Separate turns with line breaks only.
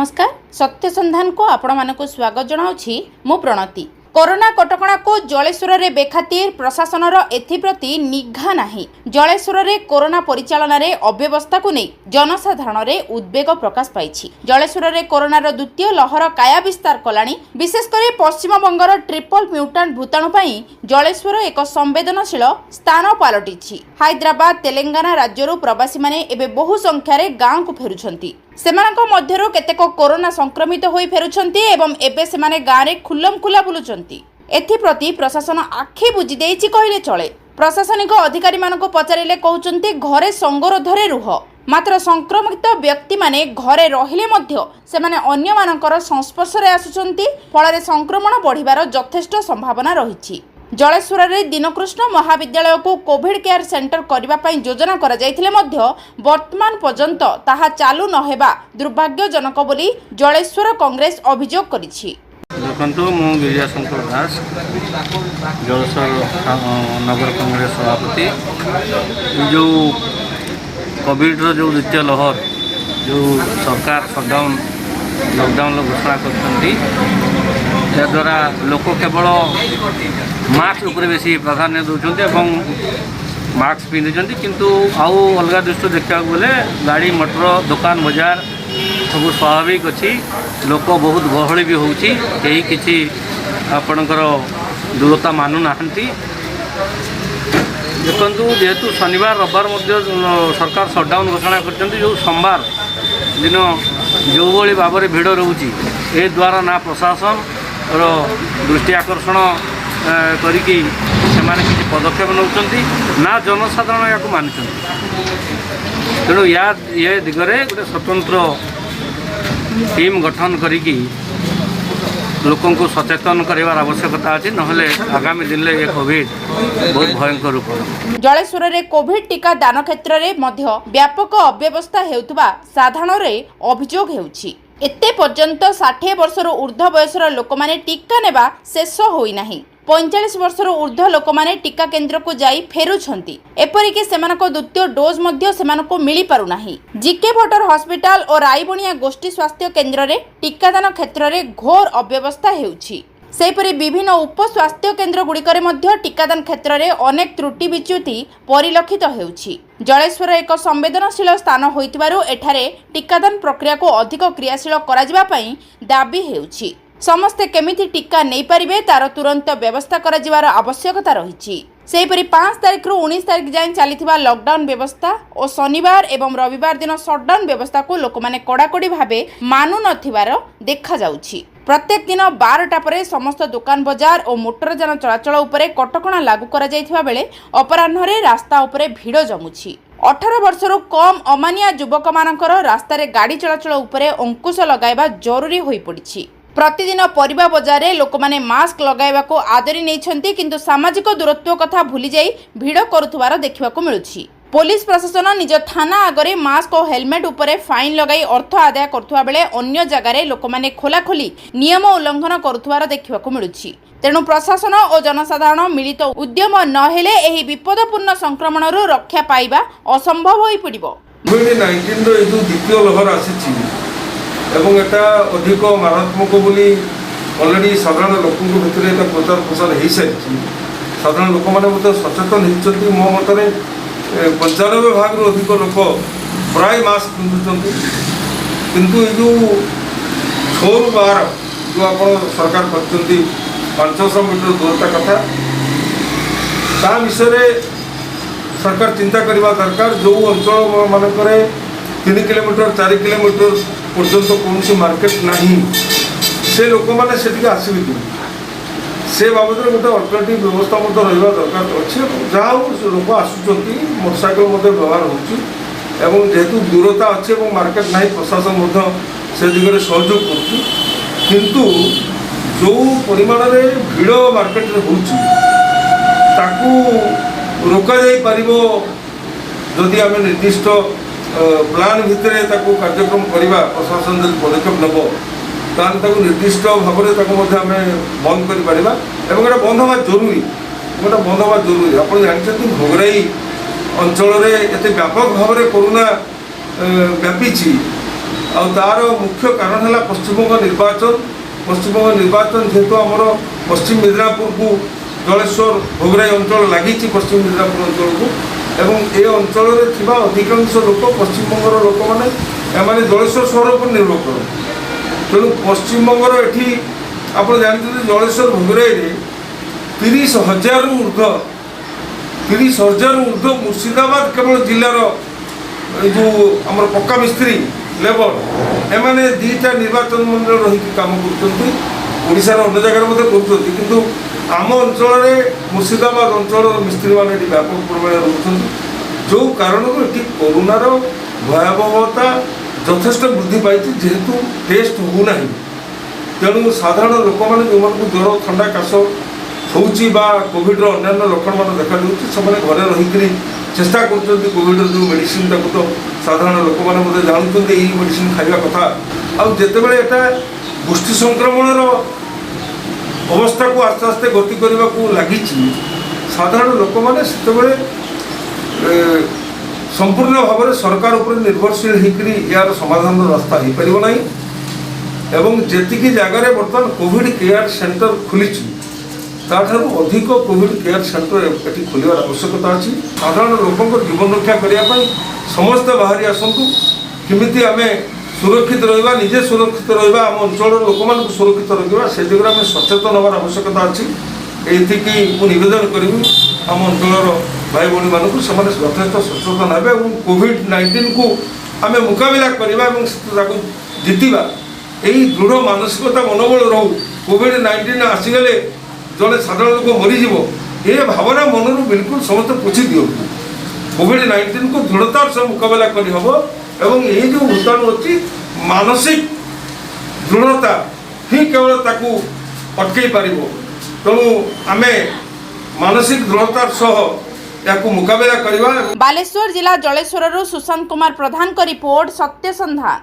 नमस्कार सत्य संधान को आपण मानक स्वागत जनाऊँगी मु प्रणति। कोरोना कटकणा को जलेश्वर रे बेखातिर प्रशासनर एथिप्रति निघा नाही। जलेश्वर रे कोरोना परिचालन रे अव्यवस्था को नहीं जनसाधारण रे उद्वेग प्रकाश पाइछि। जलेश्वर रे कोरोनार द्वितीय लहर काया विस्तार कलानी। विशेषकर पश्चिम बंगर ट्रिपल म्यूटांट भूताणु पई जलेश्वर एक संवेदनशील स्थान पलटिछि। हैदराबाद तेलंगाना राज्यरू प्रवासी माने एबे बहु संख्यारे गाँव को फेरुछंती। सेमानक मध्यरु केतेक कोरोना संक्रमित होई फेरुछंती एवं एबे सेमाने गाँव रे खुल्लम खुला बुलुछंती। एथिप्रति प्रशासन आखि बुझी देइछि कहिले चले। प्रशासनिक अधिकारी मानक पचारिले कहउचंती घरे संगरोधरे रुह। मात्र संक्रमित व्यक्ति माने घरे रहिले मध्य सेमाने अन्य मानकर संस्पर्श रे आसुचंती। फଳରେ संक्रमण बढ़िबार यथेष्ट संभावना रहिछि। जलेश्वर रे दीनकृष्ण महाविद्यालय को कोविड केयर सेंटर करबा पई योजना करा जायथिले मध्य वर्तमान पर्यंत ताहा चालू न हेबा दुर्भाग्यजनक बोली जलेश्वर कांग्रेस अभियोग करिछि।
देखो मु गिरिजाशंकर दास जलेश्वर नगर कांग्रेस सभापति। जो कोविड जो द्वितीय लहर जो सरकार सटडाउन लॉकडाउन घोषणा कर द्वारा लोक केवल मास्क उपर बेसी प्राधान्य दौरान मास्क पिंधुंट किंतु आउ अलग दृष्टि देखा गले गाड़ी मोटर दुकान बजार सब स्वाभाविक अच्छी। लोक बहुत गहली भी होची कहीं किसी आपणकर दूरता मानु नाहंती। देखु जेहेतु शनिवार रविवार सरकार सटडाउन घोषणा कर जो सोमवार दिन जो भाई भाव में भिड़ रोचे ए द्वारा ना प्रशासन दृष्टि आकर्षण करिकी सेमाने किसी पदक्षेप नौकरी ना जनसाधारण या मानुंट। तेणु ये दिगरे गोटे स्वतंत्र टीम गठन करिकी लोकों को सचेतन करार आवश्यकता अच्छी। नहले आगामी दिन में ये कोविड बहुत भयंकर रूप।
जलेश्वर रे कोविड टीका दान क्षेत्र में मध्य व्यापक अव्यवस्था हेउतबा साधारण रे अभियोग हेउछि। एते पर्यंत 60 वर्षर ऊर्ध्व बयसर लोक माने टीका नेबा शेष होई नाही। 45 वर्षर ऊर्ध्व लोक माने टीका केंद्र को जाई फेरुछंती। एपरिक सेमानको द्वितीय डोज मध्य सेमानको मिली पारु नाही। जीके भटर हॉस्पिटल और रायबणिया गोष्ठी स्वास्थ्य केंद्र रे टीकादान क्षेत्र में घोर अव्यवस्था हेउछि। सेपरि विभिन्न उप स्वास्थ्य केंद्र गुड़िकरे मध्य टीकादान क्षेत्र में अनेक त्रुटि विच्युति परिलक्षित हेउछि। जलेश्वर एक संवेदनशील स्थान होइतिबारु एठारे टीकादान प्रक्रिया को अधिक क्रियाशील कराजिबा पई दाबी हेउछि। समस्ते केमिति टीका नहीं पारिबे तार तुरंत व्यवस्था कराजिबार आवश्यकता रहिछि। सेपरि 5 तारिख रु 19 तारिख जाए चलीथिबा लॉकडाउन व्यवस्था और शनिवार एवं रविवार दिन शटडाउन व्यवस्था को लोक माने कड़ाकड़ी भावे मानु नथिबार देखा जाउछि। प्रत्येक दिन 12टा परे समस्त दुकान बजार और मोटर यान चलाचल उपरे कटकणा लागू करा जायथिबा बेले अपराह्न रास्ता उपरे भिड़ जमुछि। 18 वर्षर कम अमानिया युवक मानकर रास्ता रे गाड़ी चलाचल उपरे अंकुश लगाइबा जरूरी होई पड़िछि। प्रतिदिन परिबा बजार रे लोक माने मास्क लगाइबा को आदरी नैछंती किंतु सामाजिक दूरत्व कथा भूली जाई भिड़ करुथुवार देखिबा को मिलुछि। पुलिस प्रशासन निज थाना आगरे मास्क और हेलमेट उपरे फाइन लगाई अर्थ आदाय करुथुवा बेले अन्य जगार लोक माने खोलाखोली नियम उल्लंघन करुथुवार देखिबा को मिलुछि। तेणु प्रशासन और जनसाधारण मिलित उद्यम नहेले एही विपदपूर्ण संक्रमण रक्षा पाइबा असंभव होई पड़िबो।
कोविड-19 रो जो द्वितीय लहर आसीछि एवं एटा अधिक मारात्मक बोली ऑलरेडी साधारण लोकों भितर एटा प्रचार प्रसार हो सारी। साधारण लोक मैंने सचेतन होती। मो मतरे 95% अधिक लोक प्राय मास्क पिंधुंट किंतु ये जो 6 ରୁ 12 जो आप सरकार कर 500 मीटर दूरता कथा ता विषय सरकार चिंता करने दरकार। जो अंचल मानक 3 किलोमीटर 4 किलोमीटर पर्यंत कौन मार्केट नहीं से लोक मैंने से आसवे से बाबद गोटे अल्टरनेटिव व्यवस्था रहा दरकार अच्छे। जहाँ लोक आसुँच मोटरसाइकेल व्यवहार होहेतु दूरता अच्छे मार्केट ना प्रशासन से दिगरे सहयोग किंतु जो परिमाण में भिड़ मार्केट रोक जदि आम निर्दिष्ट प्लान भितर कार्यक्रम करवा प्रशासन जब पदक्षेप नब ताल निर्दिष्ट भाव में आम बंद कर बंद हवा जरूरी। गोटे बंद हवा जरूरी। आप जानते भोगराई अंचल एत व्यापक भाव में कोरोना व्यापी ଆଉ ତାର ମୁଖ୍ୟ କାରଣ ହେଲା ପଶ୍ଚିମବଙ୍ଗ ନିର୍ବାଚନ ଯେହେତୁ ଆମର ପଶ୍ଚିମ ମିଦନାପୁରକୁ ଜଳେଶ୍ୱର ଭୋଗରାଇ ଅଞ୍ଚଳ ଲାଗିଛି ପଶ୍ଚିମ ମିଦନାପୁର ଅଞ୍ଚଳକୁ ଏବଂ ଏ ଅଞ୍ଚଳରେ ଥିବା ଅଧିକାଂଶ ଲୋକ ପଶ୍ଚିମବଙ୍ଗର ଲୋକମାନେ ଏମାନେ ଜଳେଶ୍ୱର ସହର ଉପରେ ନିର୍ଭର କରନ୍ତି। ତେଣୁ ପଶ୍ଚିମବଙ୍ଗର ଏଠି ଆପଣ ଜାଣିଛନ୍ତି ଜଳେଶ୍ୱର ଭୋଗରାଇରେ 30,000ରୁ ଉର୍ଦ୍ଧ୍ୱ ମୁର୍ସିଦାବାଦ କେବଳ ଜିଲ୍ଲାର ଯେଉଁ ଆମର ପକ୍କା ମିସ୍ତ୍ରୀ ଲେବର ଏମାନେ ଦୁଇଟା ନିର୍ବାଚନ ମଣ୍ଡଳ ରହିକି କାମ କରୁଛନ୍ତି। ଓଡ଼ିଶାର ଅନ୍ୟ ଜାଗାରେ ମଧ୍ୟ କରୁଛନ୍ତି, କିନ୍ତୁ ଆମ ଅଞ୍ଚଳରେ ମୁର୍ସିଦାବାଦ ଅଞ୍ଚଳର ମିସ୍ତ୍ରୀମାନେ ଏଠି ବ୍ୟାପକ ପରିମାଣରେ ରହୁଛନ୍ତି, ଯେଉଁ କାରଣରୁ ଏଠି କରୋନାର ଭୟାବହତା ଯଥେଷ୍ଟ ବୃଦ୍ଧି ପାଇଛି। ଯେହେତୁ ଟେଷ୍ଟ ହେଉନାହିଁ, ତେଣୁ ସାଧାରଣ ଲୋକମାନେ ଯେଉଁମାନଙ୍କୁ ଜ୍ୱର ଥଣ୍ଡା କାଶ ହେଉଛି ବା କୋଭିଡ଼ର ଅନ୍ୟାନ୍ୟ ଲକ୍ଷଣମାନ ଦେଖାଯାଉଛି ସେମାନେ ଘରେ ରହିକରି ଚେଷ୍ଟା କରୁଛନ୍ତି କୋଭିଡ଼ର ଯେଉଁ ମେଡ଼ିସିନ୍ ତାକୁ ତ ସାଧାରଣ ଲୋକମାନେ ମଧ୍ୟ ଜାଣୁଛନ୍ତି ଏଇ ମେଡ଼ିସିନ୍ ଖାଇବା କଥା। ଆଉ ଯେତେବେଳେ ଏଟା ଗୋଷ୍ଠୀ ସଂକ୍ରମଣର ଅବସ୍ଥାକୁ ଆସ୍ତେ ଆସ୍ତେ ଗତି କରିବାକୁ ଲାଗିଛି ସାଧାରଣ ଲୋକମାନେ ସେତେବେଳେ ସମ୍ପୂର୍ଣ୍ଣ ଭାବରେ ସରକାର ଉପରେ ନିର୍ଭରଶୀଳ ହୋଇକରି ଏହାର ସମାଧାନର ରାସ୍ତା ହୋଇପାରିବ ନାହିଁ ଏବଂ ଯେତିକି ଜାଗାରେ ବର୍ତ୍ତମାନ କୋଭିଡ଼ କେୟାର ସେଣ୍ଟର ଖୋଲିଛି ତାଠାରୁ ଅଧିକ କୋଭିଡ଼ କେୟାର ସେଣ୍ଟର ଏଠି ଖୋଲିବାର ଆବଶ୍ୟକତା ଅଛି। ସାଧାରଣ ଲୋକଙ୍କ ଜୀବନ ରକ୍ଷା କରିବା ପାଇଁ ସମସ୍ତେ ବାହାରି ଆସନ୍ତୁ। କେମିତି ଆମେ ସୁରକ୍ଷିତ ରହିବା, ନିଜେ ସୁରକ୍ଷିତ ରହିବା, ଆମ ଅଞ୍ଚଳର ଲୋକମାନଙ୍କୁ ସୁରକ୍ଷିତ ରଖିବା ସେ ଦିଗରେ ଆମେ ସଚେତନ ହେବାର ଆବଶ୍ୟକତା ଅଛି। ଏଥିକି ମୁଁ ନିବେଦନ କରିବି ଆମ ଅଞ୍ଚଳର ଭାଇ ଭଉଣୀମାନଙ୍କୁ ସେମାନେ ଯଥେଷ୍ଟ ସଚେତନ ହେବେ ଏବଂ କୋଭିଡ଼-19କୁ ଆମେ ମୁକାବିଲା କରିବା ଏବଂ ତାକୁ ଜିତିବା ଏହି ଦୃଢ଼ ମାନସିକତା ମନୋବଳ ରହୁ। କୋଭିଡ଼-19 ଆସିଗଲେ ଜଣେ ସାଧାରଣ ଲୋକ ମରିଯିବ ଏ ଭାବନା ମନରୁ ବିଲକୁଲ ସମସ୍ତେ ପୋଛି ଦିଅନ୍ତୁ। କୋଭିଡ଼-19କୁ ଦୃଢ଼ତାର ସହ ମୁକାବିଲା କରିହେବ ଏବଂ ଏହି ଯେଉଁ ଭୂତାଣୁ ଅଛି ମାନସିକ ଦୃଢ଼ତା ହିଁ କେବଳ ତାକୁ ଅଟକାଇ ପାରିବ। ତେଣୁ ଆମେ ମାନସିକ ଦୃଢ଼ତାର ସହ याकु मुकाबला करिबा।
बालेश्वर जिला जलेश्वरରୁ सुशांत कुमार प्रधान को रिपोर्ट सत्य संधा।